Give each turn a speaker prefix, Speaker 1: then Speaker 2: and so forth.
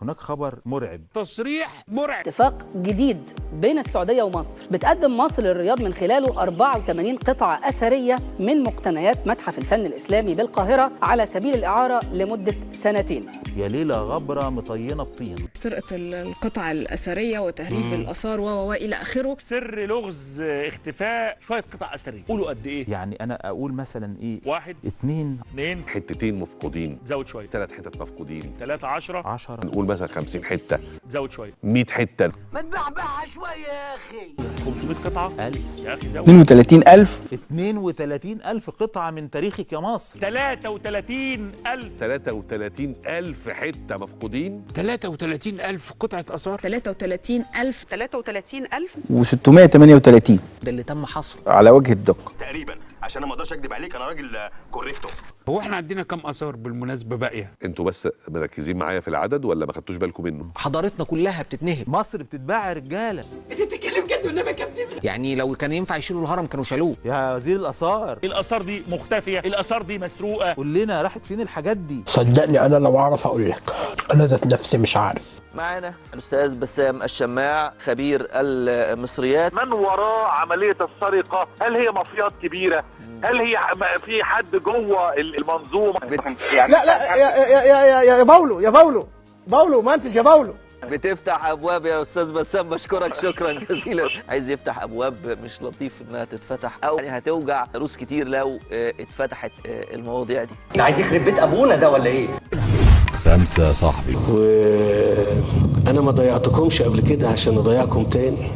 Speaker 1: هناك خبر مرعب،
Speaker 2: تصريح مرعب.
Speaker 3: اتفاق جديد بين السعودية ومصر بتقدم مصر للرياض من خلاله 84 قطعة أثرية من مقتنيات متحف الفن الإسلامي بالقاهرة على سبيل الإعارة لمدة 2 سنين.
Speaker 1: يا ليلة غبرة مطينة بطين.
Speaker 4: سرقة القطع الأثرية وتهريب الآثار وإلى آخره.
Speaker 2: سر لغز اختفاء شوية قطع أثرية، قولوا قد إيه؟
Speaker 1: يعني أنا أقول مثلا إيه؟
Speaker 2: 1
Speaker 1: 2
Speaker 5: حتتين مفقودين،
Speaker 2: زود شوية.
Speaker 5: 3 حتت مفقودين،
Speaker 2: 3 10
Speaker 1: 10
Speaker 5: نقول مثلا 50 حتة،
Speaker 2: زود شوية.
Speaker 5: 100 حتة.
Speaker 6: ما تبعبعها شوية يا أخي.
Speaker 2: 500 قطعة
Speaker 1: 1000
Speaker 2: يا أخي زود.
Speaker 7: 32,000
Speaker 1: 32,000 قطعة من تاريخك يا مصر.
Speaker 2: 33,000
Speaker 5: 33,000 حتة مفقودين.
Speaker 8: 33,000 قطعة آثار.
Speaker 4: 33,000
Speaker 7: و638
Speaker 6: ده اللي تم حصره
Speaker 7: على وجه الدقة
Speaker 9: تقريبا، عشان انا ما اقدرش اكذب عليك، انا راجل كوريكتو.
Speaker 8: هو احنا عندنا كم آثار بالمناسبة باقية؟
Speaker 5: انتوا بس مركزين معايا في العدد ولا ما خدتوش بالكم منه؟
Speaker 6: حضارتنا كلها بتتنهب.
Speaker 1: مصر بتتباع يا رجالة.
Speaker 6: انت بتتكلم جد والنبي يا كابتن؟ يعني لو كان ينفع يشيلوا الهرم كانوا شالوه.
Speaker 1: يا وزير الآثار،
Speaker 2: الآثار دي مختفية، الآثار دي مسروقة.
Speaker 1: قول لنا راحت فين الحاجات دي؟
Speaker 8: صدقني أنا لو أعرف أقول لك، أنا ذات نفسي مش عارف.
Speaker 10: معنا الأستاذ بسام الشماع خبير المصريات.
Speaker 11: من وراء عملية السرقة؟ هل هي مافيات كبيرة؟ هل هي في حد جوه المنظومة؟
Speaker 6: لا يا باولو منتج يا باولو.
Speaker 10: بتفتح أبواب يا أستاذ بسام، بشكرك شكرا جزيلا. عايز يفتح أبواب مش لطيف إنها تتفتح، أو يعني هتوجع روس كتير لو اتفتحت المواضيع دي.
Speaker 6: ده عايز يخرب بيت أبونا ده ولا إيه؟
Speaker 12: 5 صاحبي.
Speaker 13: وأنا ما ضيعتكمش قبل كده عشان أضيعكم تاني.